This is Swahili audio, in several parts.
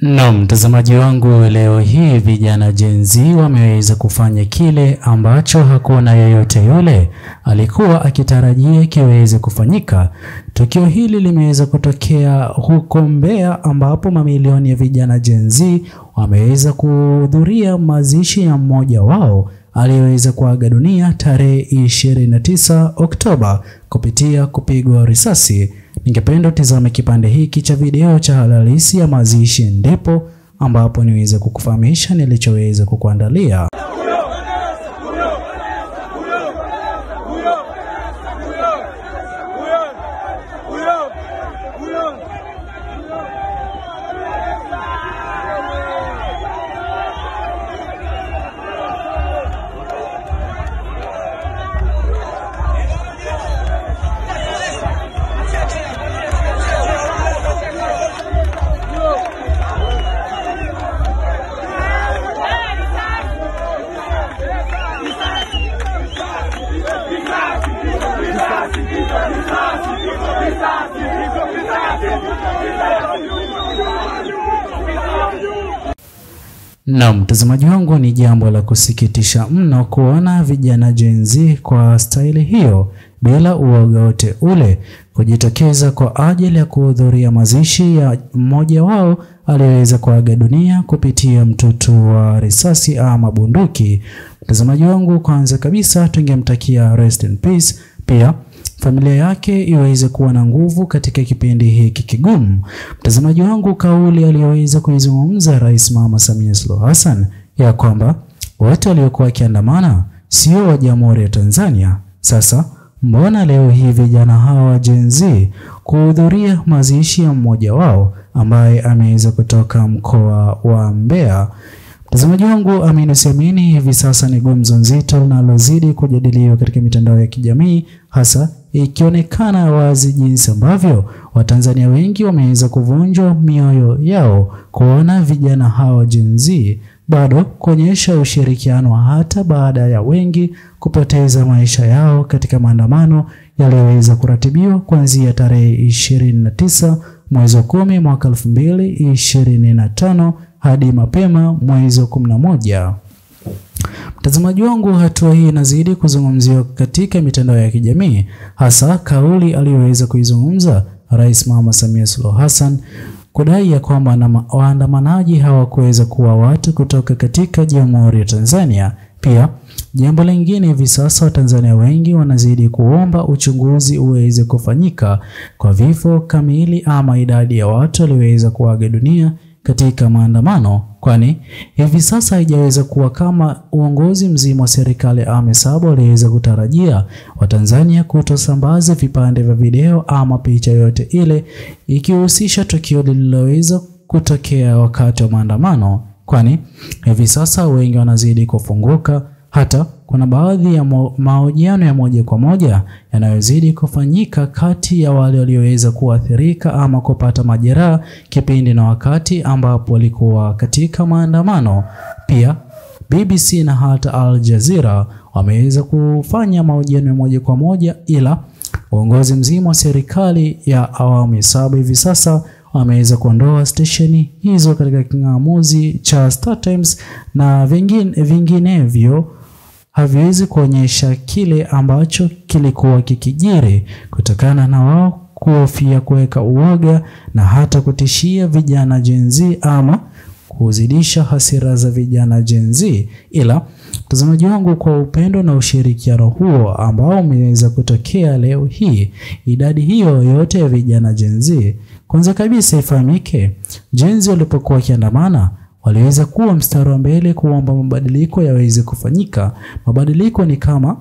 Mtazamaji wangu, leo hii vijana Gen Z wameweza kufanya kile ambacho hakuna yeyote yule alikuwa akitarajia kiweze kufanyika. Tukio hili limeweza kutokea huko Mbeya, ambapo mamilioni ya vijana Gen Z wameweza kuhudhuria mazishi ya mmoja wao aliyeweza kuaga dunia tarehe 29 Oktoba kupitia kupigwa risasi. Ningependa utazame kipande hiki cha video cha halisi ya mazishi, ndipo ambapo niweze kukufahamisha nilichoweza kukuandalia. Mtazamaji wangu, ni jambo la kusikitisha mno kuona vijana Gen Z kwa staili hiyo bila uoga wote ule kujitokeza kwa ajili ya kuhudhuria mazishi ya mmoja wao aliyeweza kuaga dunia kupitia mtutu wa risasi ama bunduki. Mtazamaji wangu, kwanza kabisa tungemtakia rest in peace, pia familia yake iweze kuwa na nguvu katika kipindi hiki kigumu. Mtazamaji wangu, kauli aliyoweza kuizungumza Rais Mama Samia Suluhu Hassan ya kwamba watu waliokuwa wakiandamana sio wa Jamhuri ya Tanzania. Sasa mbona leo hii vijana hawa Gen Z kuhudhuria mazishi ya mmoja wao ambaye ameweza kutoka mkoa wa Mbeya? Mtazamaji wangu, amini usiamini, hivi sasa ni gumzo nzito linalozidi kujadiliwa katika mitandao ya kijamii, hasa ikionekana wazi jinsi ambavyo Watanzania wengi wameweza kuvunjwa mioyo yao kuona vijana hawa Gen Z bado kuonyesha ushirikiano hata baada ya wengi kupoteza maisha yao katika maandamano yaliyoweza kuratibiwa kuanzia tarehe 29 mwezi wa 10 mwaka 2025 hadi mapema mwezi wa 11. Mtazamaji wangu, hatua hii inazidi kuzungumziwa katika mitandao ya kijamii, hasa kauli aliyoweza kuizungumza Rais Mama Samia Suluhu Hassan kudai ya kwamba waandamanaji hawakuweza kuwa watu kutoka katika Jamhuri ya Tanzania. Pia jambo lingine, hivi sasa Watanzania wengi wanazidi kuomba uchunguzi uweze kufanyika kwa vifo kamili ama idadi ya watu walioweza kuaga dunia katika maandamano, kwani hivi sasa haijaweza kuwa kama uongozi mzima wa serikali amesaba waliweza kutarajia Watanzania kutosambaza vipande vya video ama picha yote ile ikihusisha tukio lililoweza kutokea wakati wa maandamano, kwani hivi sasa wengi wanazidi kufunguka. Hata kuna baadhi ya mahojiano ya moja kwa moja yanayozidi kufanyika kati ya wale walioweza kuathirika ama kupata majeraha kipindi na wakati ambapo walikuwa katika maandamano. Pia BBC na hata Al Jazeera wameweza kufanya mahojiano ya moja kwa moja, ila uongozi mzima wa serikali ya awamu ya 7 hivi sasa wameweza kuondoa stesheni hizo katika kingamuzi cha Star Times na vinginevyo haviwezi kuonyesha kile ambacho kilikuwa kikijiri, kutokana na wao kuhofia kuweka uoga na hata kutishia vijana Gen Z ama kuzidisha hasira za vijana Gen Z. Ila mtazamaji wangu, kwa upendo na ushirikiano huo ambao umeweza kutokea leo hii, idadi hiyo yote ya vijana Gen Z, kwanza kabisa ifahamike, Gen Z walipokuwa wakiandamana waliweza kuwa mstari wa mbele kuomba mabadiliko yaweze kufanyika. Mabadiliko ni kama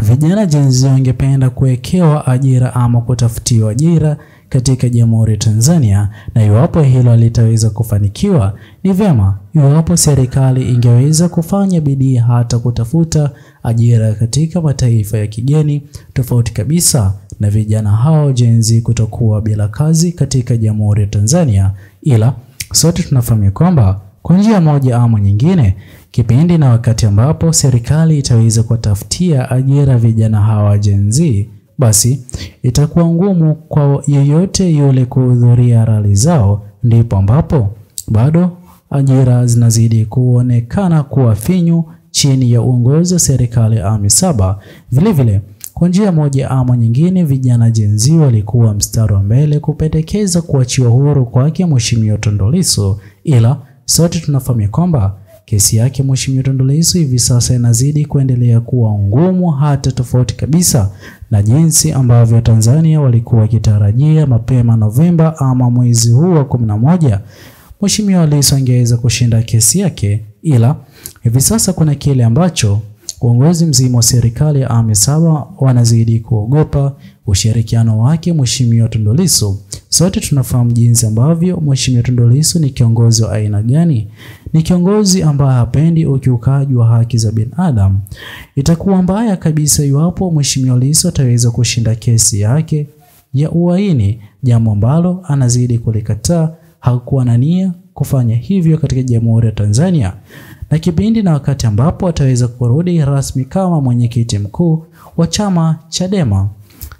vijana Gen Z wangependa kuwekewa ajira ama kutafutiwa ajira katika Jamhuri ya Tanzania, na iwapo hilo litaweza kufanikiwa, ni vyema iwapo serikali ingeweza kufanya bidii hata kutafuta ajira katika mataifa ya kigeni, tofauti kabisa na vijana hao Gen Z kutokuwa bila kazi katika Jamhuri ya Tanzania. Ila sote tunafahamu kwamba kwa njia moja ama nyingine, kipindi na wakati ambapo serikali itaweza kutafutia ajira vijana hawa Gen Z, basi itakuwa ngumu kwa yeyote yule kuhudhuria rali zao. Ndipo ambapo bado ajira zinazidi kuonekana kuwa finyu chini ya uongozi wa serikali ya awamu 7. Vilevile, kwa njia moja ama nyingine, vijana Gen Z walikuwa mstari wa mbele kupendekeza kuachiwa huru kwake Mheshimiwa Tundu Lissu, ila sote tunafahamu kwamba kesi yake Mheshimiwa Tundu Lissu hivi sasa inazidi kuendelea kuwa ngumu, hata tofauti kabisa na jinsi ambavyo Tanzania walikuwa wakitarajia mapema Novemba ama mwezi huu wa 11 Mheshimiwa Lissu angeweza kushinda kesi yake, ila hivi sasa kuna kile ambacho uongozi mzima wa serikali ya awamu 7 wanazidi kuogopa ushirikiano wake Mheshimiwa Tundu Lissu. Sote tunafahamu jinsi ambavyo Mheshimiwa Tundu Lissu ni kiongozi wa aina gani. Ni kiongozi ambaye hapendi ukiukaji wa haki za binadamu. Itakuwa mbaya kabisa iwapo Mheshimiwa Lissu ataweza kushinda kesi yake ya uhaini, jambo ambalo anazidi kulikataa. Hakuwa na nia kufanya hivyo katika Jamhuri ya Tanzania. Na kipindi na wakati ambapo ataweza kurudi rasmi kama mwenyekiti mkuu wa chama Chadema,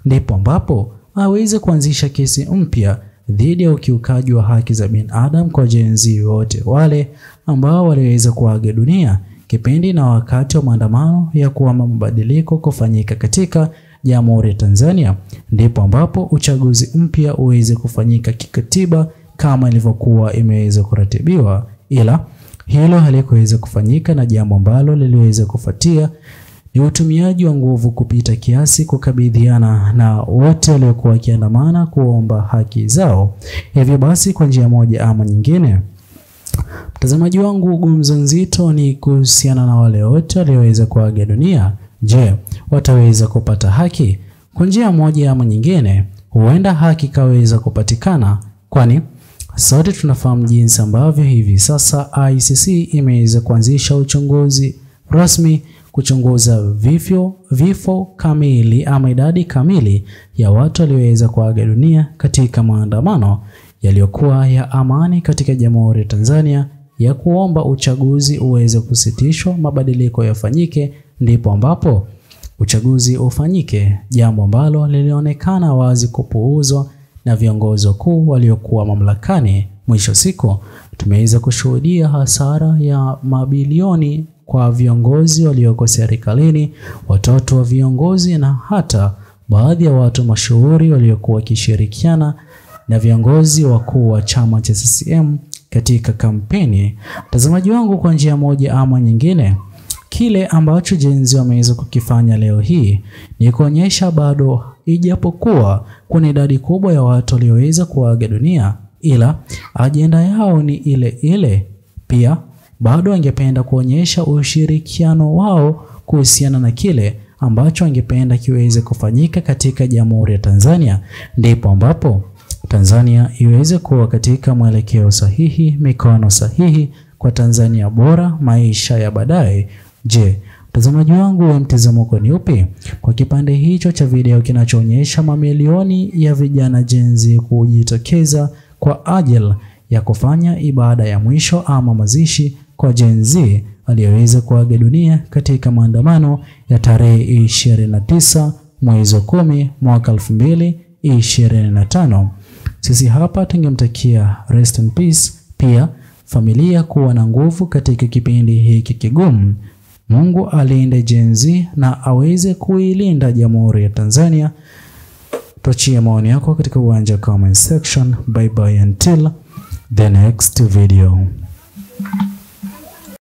ndipo ambapo aweze kuanzisha kesi mpya dhidi ya ukiukaji wa haki za binadamu kwa Gen Z wote wale ambao waliweza kuaga dunia kipindi na wakati wa maandamano ya kuomba mabadiliko kufanyika katika Jamhuri ya Tanzania. Ndipo ambapo uchaguzi mpya uweze kufanyika kikatiba kama ilivyokuwa imeweza kuratibiwa, ila hilo halikuweza kufanyika, na jambo ambalo liliweza kufuatia ni utumiaji wa nguvu kupita kiasi kukabidhiana na wote waliokuwa wakiandamana kuomba haki zao. Hivyo basi, kwa njia moja ama nyingine, mtazamaji wangu, gumzo nzito ni kuhusiana na wale wote walioweza kuaga dunia. Je, wataweza kupata haki? Kwa njia moja ama nyingine, huenda haki kaweza kupatikana, kwani sote tunafahamu jinsi ambavyo hivi sasa ICC imeweza kuanzisha uchunguzi rasmi kuchunguza vifo kamili ama idadi kamili ya watu walioweza kuaga dunia katika maandamano yaliyokuwa ya amani katika Jamhuri ya Tanzania ya kuomba uchaguzi uweze kusitishwa, mabadiliko yafanyike, ndipo ambapo uchaguzi ufanyike, jambo ambalo lilionekana wazi kupuuzwa na viongozi wakuu waliokuwa mamlakani. Mwisho siku tumeweza kushuhudia hasara ya mabilioni kwa viongozi walioko serikalini, watoto wa viongozi na hata baadhi ya watu mashuhuri waliokuwa wakishirikiana na viongozi wakuu wa chama cha CCM katika kampeni. Mtazamaji wangu, kwa njia moja ama nyingine, kile ambacho Gen Z wameweza kukifanya leo hii ni kuonyesha bado, ijapokuwa kuna idadi kubwa ya watu walioweza kuaga dunia, ila ajenda yao ni ile ile. Pia bado wangependa kuonyesha ushirikiano wao kuhusiana na kile ambacho wangependa kiweze kufanyika katika Jamhuri ya Tanzania, ndipo ambapo Tanzania iweze kuwa katika mwelekeo sahihi, mikono sahihi kwa Tanzania bora, maisha ya baadaye. Je, mtazamaji wangu, mtazamo wako ni upi kwa kipande hicho cha video kinachoonyesha mamilioni ya vijana Gen Z kujitokeza kwa ajili ya kufanya ibada ya mwisho ama mazishi kwa Gen Z aliyeweza kuaga dunia katika maandamano ya tarehe 29 mwezi wa 10 mwaka 2025? Sisi hapa tungemtakia rest in peace, pia familia kuwa na nguvu katika kipindi hiki kigumu. Mungu alinde Gen Z na aweze kuilinda Jamhuri ya Tanzania. Tuachie maoni yako katika uwanja comment section. Bye bye until the next video.